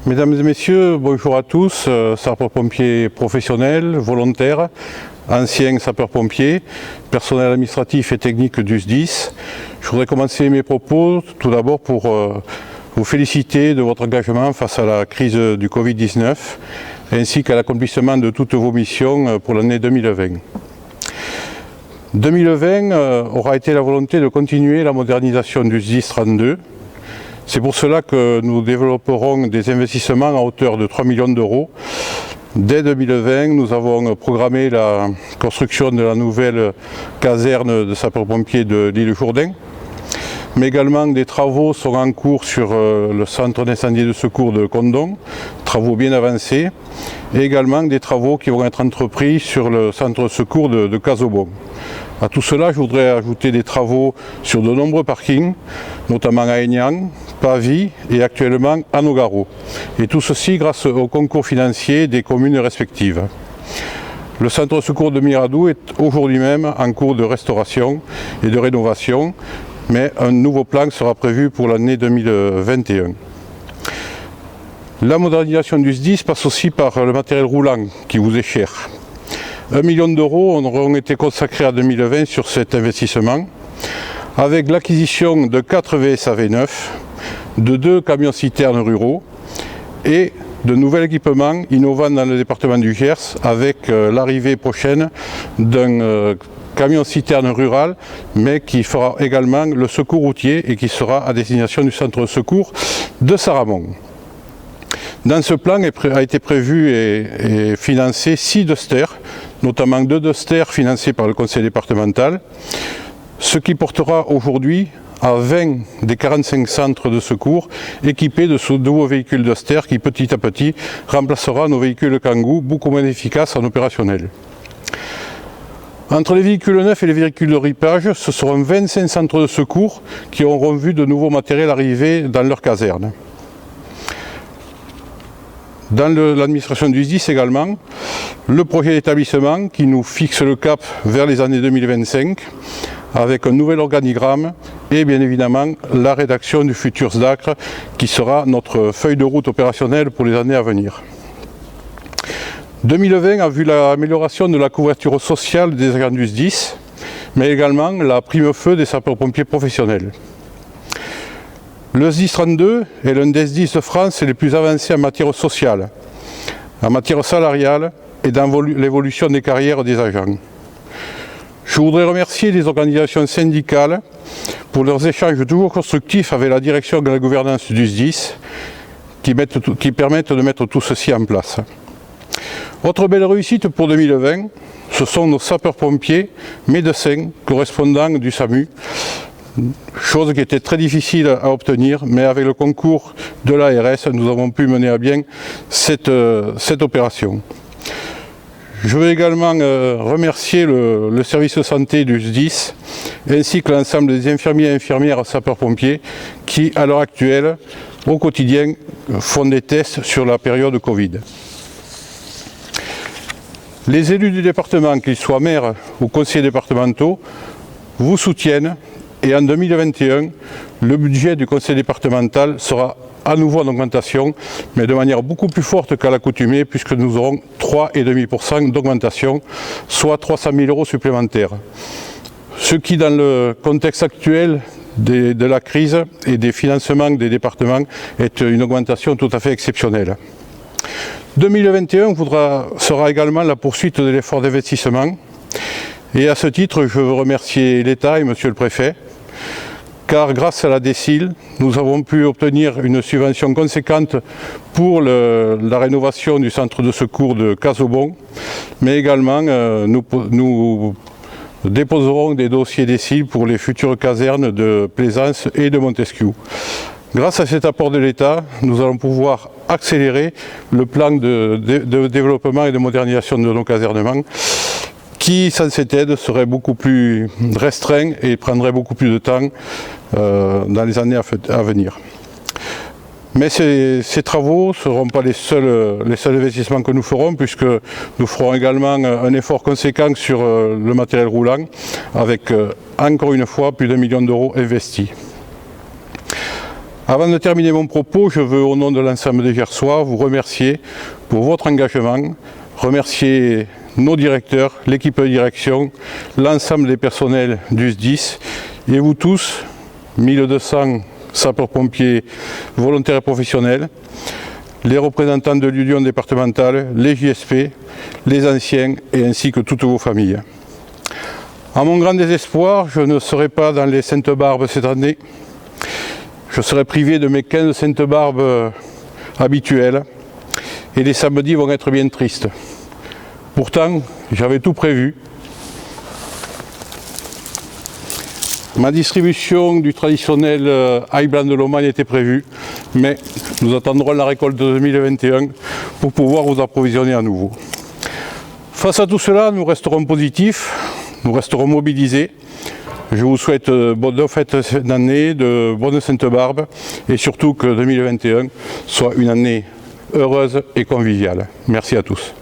Mesdames et messieurs, bonjour à tous, sapeurs-pompiers professionnels, volontaires, anciens sapeurs-pompiers, personnel administratif et technique du SDIS. Je voudrais commencer mes propos tout d'abord pour vous féliciter de votre engagement face à la crise du Covid-19 ainsi qu'à l'accomplissement de toutes vos missions pour l'année 2020. 2020 aura été la volonté de continuer la modernisation du SDIS 32. C'est pour cela que nous développerons des investissements à hauteur de 3 millions d'euros. Dès 2020, nous avons programmé la construction de la nouvelle caserne de sapeurs-pompiers de l'île Jourdain. Mais également des travaux sont en cours sur le centre d'incendie et de secours de Condom, travaux bien avancés, et également des travaux qui vont être entrepris sur le centre de secours de Casobon. À tout cela, je voudrais ajouter des travaux sur de nombreux parkings, notamment à Aignan, Pavie et actuellement à Nogaro. Et tout ceci grâce au concours financier des communes respectives. Le centre de secours de Miradou est aujourd'hui même en cours de restauration et de rénovation, mais un nouveau plan sera prévu pour l'année 2021. La modernisation du SDIS passe aussi par le matériel roulant qui vous est cher. 1 million d'euros auront été consacrés en 2020 sur cet investissement, avec l'acquisition de 4 VSAV neufs, de 2 camions-citernes ruraux et de nouveaux équipements innovants dans le département du Gers, avec l'arrivée prochaine d'un camion-citerne rural, mais qui fera également le secours routier et qui sera à destination du centre de secours de Saramon. Dans ce plan a été prévu et financé 6 Duster, notamment 2 Duster financés par le conseil départemental, ce qui portera aujourd'hui à 20 des 45 centres de secours équipés de ce nouveau véhicule Duster qui petit à petit remplacera nos véhicules Kangoo, beaucoup moins efficaces en opérationnel. Entre les véhicules neufs et les véhicules de ripage, ce seront 25 centres de secours qui auront vu de nouveaux matériels arriver dans leur caserne. Dans l'administration du SDIS également, le projet d'établissement qui nous fixe le cap vers les années 2025 avec un nouvel organigramme et bien évidemment la rédaction du futur SDACR qui sera notre feuille de route opérationnelle pour les années à venir. 2020 a vu l'amélioration de la couverture sociale des agents du SDIS, mais également la prime feu des sapeurs-pompiers professionnels. Le SDIS 32 est l'un des SDIS de France les plus avancés en matière sociale, en matière salariale et dans l'évolution des carrières des agents. Je voudrais remercier les organisations syndicales pour leurs échanges toujours constructifs avec la direction de la gouvernance du SDIS qui permettent de mettre tout ceci en place. Autre belle réussite pour 2020, ce sont nos sapeurs-pompiers, médecins, correspondants du SAMU, chose qui était très difficile à obtenir, mais avec le concours de l'ARS, nous avons pu mener à bien cette opération. Je veux également remercier le service de santé du SDIS, ainsi que l'ensemble des infirmiers et infirmières sapeurs-pompiers qui, à l'heure actuelle, au quotidien, font des tests sur la période Covid. Les élus du département, qu'ils soient maires ou conseillers départementaux, vous soutiennent. Et en 2021, le budget du conseil départemental sera à nouveau en augmentation, mais de manière beaucoup plus forte qu'à l'accoutumée, puisque nous aurons 3,5% d'augmentation, soit 300 000 euros supplémentaires. Ce qui, dans le contexte actuel de la crise et des financements des départements, est une augmentation tout à fait exceptionnelle. 2021 sera également la poursuite de l'effort d'investissement. Et à ce titre, je veux remercier l'État et Monsieur le Préfet, car grâce à la DSIL, nous avons pu obtenir une subvention conséquente pour la rénovation du centre de secours de Casobon, mais également nous déposerons des dossiers DSIL pour les futures casernes de Plaisance et de Montesquieu. Grâce à cet apport de l'État, nous allons pouvoir accélérer le plan de développement et de modernisation de nos casernements, qui, sans cette aide, serait beaucoup plus restreint et prendrait beaucoup plus de temps dans les années à venir. Mais ces travaux ne seront pas les seuls investissements que nous ferons, puisque nous ferons également un effort conséquent sur le matériel roulant, avec encore une fois plus d'1 million d'euros investis. Avant de terminer mon propos, je veux au nom de l'ensemble des Gersois vous remercier pour votre engagement, remercier nos directeurs, l'équipe de direction, l'ensemble des personnels du SDIS et vous tous, 1200 sapeurs-pompiers volontaires et professionnels, les représentants de l'Union départementale, les JSP, les anciens et ainsi que toutes vos familles. À mon grand désespoir, je ne serai pas dans les Saintes-Barbes cette année. Je serai privé de mes 15 Saintes-Barbes habituelles et les samedis vont être bien tristes. Pourtant, j'avais tout prévu. Ma distribution du traditionnel ail blanc de l'Omagne était prévue, mais nous attendrons la récolte de 2021 pour pouvoir vous approvisionner à nouveau. Face à tout cela, nous resterons positifs, nous resterons mobilisés. Je vous souhaite de bonnes fêtes d'année, de bonnes Saintes-Barbes et surtout que 2021 soit une année heureuse et conviviale. Merci à tous.